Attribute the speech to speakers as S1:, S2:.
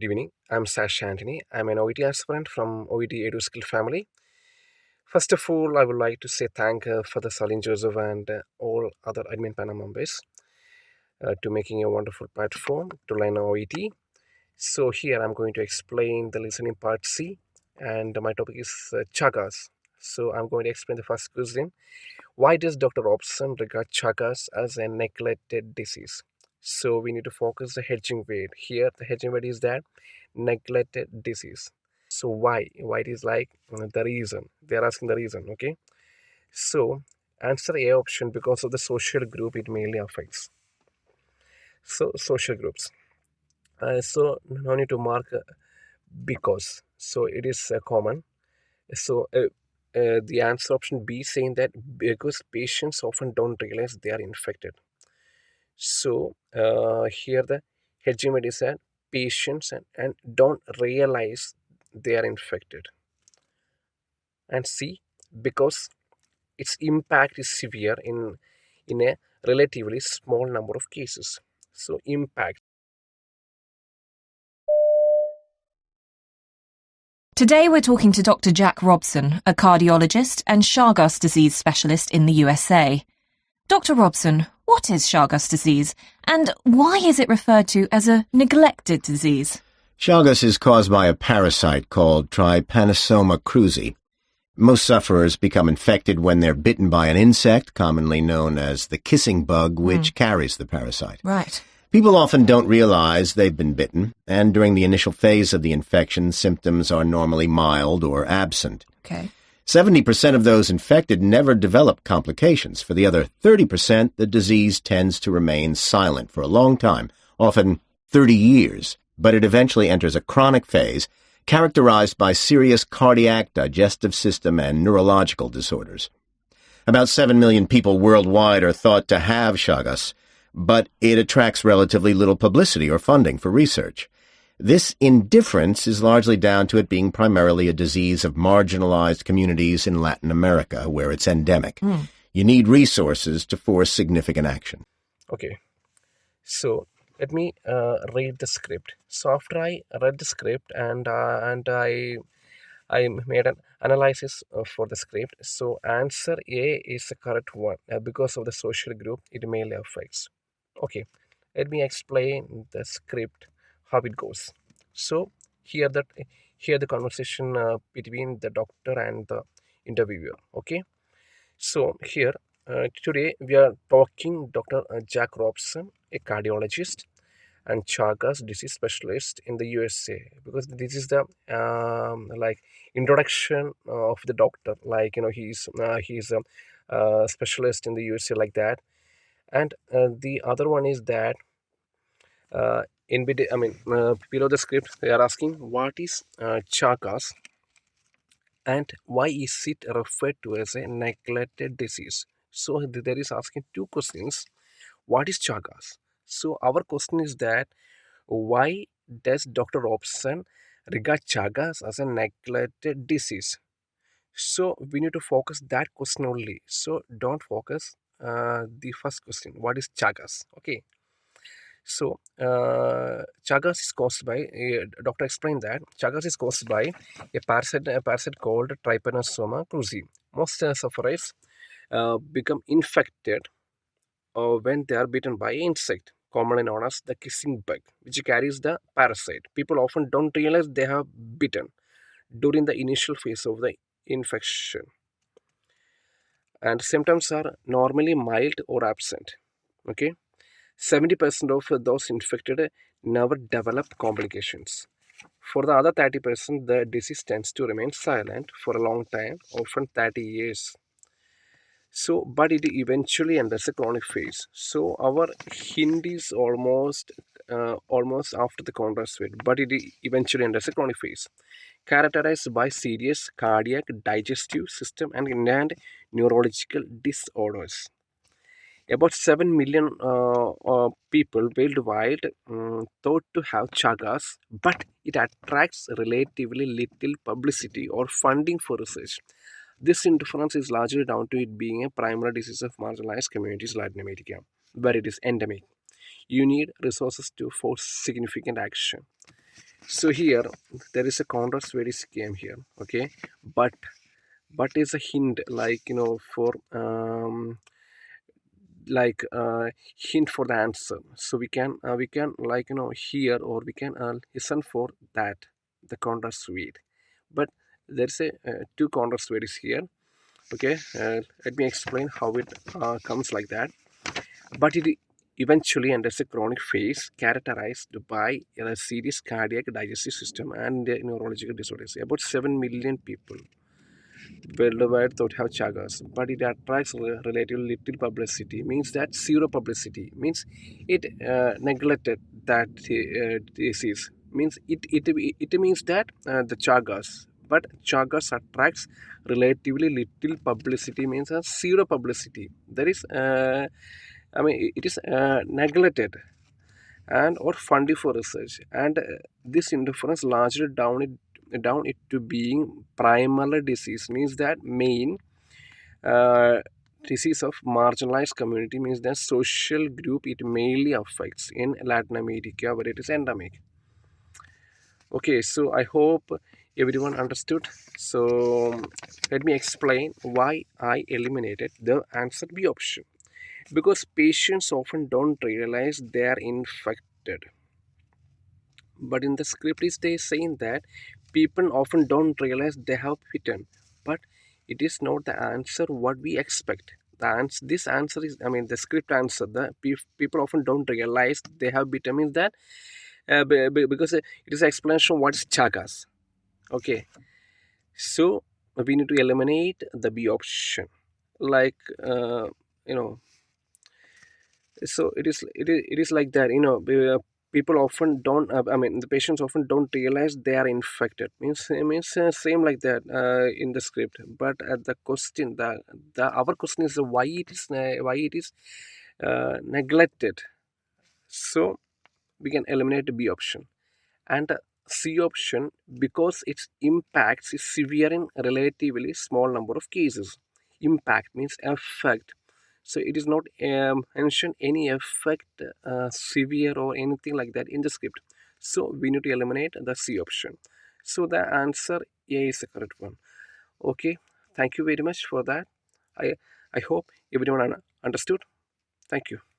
S1: Good evening. I'm Sash Antony. I'm an OET aspirant from OET Edu Skills family. First of all, I would like to say thank for the Saleen Joseph and all other admin panel members to making a wonderful platform to learn OET. So here I'm going to explain the listening part C, and my topic is chagas. So I'm going to explain the first question. Why does Dr. Robson regard chagas as a neglected disease? So we need to focus the hedging word. Here the hedging word is that neglected disease. So why it is like the reason they're asking the reason. Okay, so answer A option, because of the social group it mainly affects. So social groups, so no need to mark because, so it is common. So the answer option B saying that because patients often don't realize they are infected. So here the hedging word is that patients and don't realize they are infected. And C, because its impact is severe in a relatively small number of cases. So impact.
S2: Today we're talking to Dr. Jack Robson, a cardiologist and Chagas disease specialist in the USA. Dr. Robson, what is Chagas disease and why is it referred to as a neglected disease?
S3: Chagas is caused by a parasite called Trypanosoma cruzi. Most sufferers become infected when they're bitten by an insect, commonly known as the kissing bug, which carries the parasite.
S2: Right.
S3: People often don't realize they've been bitten, and during the initial phase of the infection, symptoms are normally mild or absent.
S2: Okay.
S3: 70% of those infected never develop complications. For the other 30%, the disease tends to remain silent for a long time, often 30 years, but it eventually enters a chronic phase characterized by serious cardiac, digestive system, and neurological disorders. About 7 million people worldwide are thought to have Chagas, but it attracts relatively little publicity or funding for research. This indifference is largely down to it being primarily a disease of marginalized communities in Latin America, where it's endemic. You need resources to force significant action.
S1: Okay, so let me read the script. So after I read the script and I made an analysis for the script. So answer A is the correct one because of the social group it mainly affects. Okay, let me explain the script, how it goes. So here the conversation between the doctor and the interviewer. Okay, so here today we are talking Dr. Jack Robson, a cardiologist and Chagas disease specialist in the USA, because this is the like introduction of the doctor. Like he's a specialist in the USA like that. And the other one is that below the script they are asking what is Chagas and why is it referred to as a neglected disease. So there is asking two questions. What is Chagas? So our question is that why does Dr. Robson regard Chagas as a neglected disease? So we need to focus that question only. So don't focus the first question. What is Chagas? Okay. So Chagas is caused by doctor explained that Chagas is caused by a parasite called Trypanosoma cruzi. Most sufferers become infected when they are bitten by an insect, commonly known as the kissing bug, which carries the parasite. People often don't realize they have bitten during the initial phase of the infection, and symptoms are normally mild or absent. Okay, 70% of those infected never develop complications. For the other 30%, the disease tends to remain silent for a long time, often 30 years. So, but it eventually enters a chronic phase. So our hint is almost after the contrast phase, but it eventually enters a chronic phase, characterized by serious cardiac, digestive system, and neurological disorders. About 7 million people worldwide thought to have Chagas, but it attracts relatively little publicity or funding for research. This indifference is largely down to it being a primary disease of marginalized communities in Latin America, where it is endemic. You need resources to force significant action. So here there is a contrast very scheme here, okay, but is a hint, like for like hint for the answer. So we can like hear, or we can listen for that, the contrast read. But there's a two contrast words here, okay. Let me explain how it comes like that. But it eventually enters a chronic phase characterized by a serious cardiac, digestive system, and neurological disorders. About 7 million people worldwide thought have Chagas, but it attracts relatively little publicity. Means that zero publicity. Means it neglected that disease. Means it means that the Chagas, but Chagas attracts relatively little publicity. Means zero publicity. There is it is neglected and or funded for research, and this interference largely down it to being primary disease. Means that main uh, disease of marginalized community. Means that social group it mainly affects in Latin America, where it is endemic. Okay, so I hope everyone understood. So let me explain why I eliminated the answer B option. Because patients often don't realize they are infected, but in the script is they saying that people often don't realize they have bitten, but it is not the answer what we expect. The answer, this answer is, the script answer, the people often don't realize they have bitten, means that because it is explanation what is chagas. Okay, so we need to eliminate the B option, like you know so it is like that, people often don't the patients often don't realize they are infected. Means same like that in the script. But the question, the our question is why it is neglected. So we can eliminate the B option, and the C option, because its impacts is severe in relatively small number of cases. Impact means effect, so it is not mentioned any effect severe or anything like that in the script. So we need to eliminate the C option. So the answer A is the correct one. Okay, thank you very much for that. I i hope everyone understood. Thank you.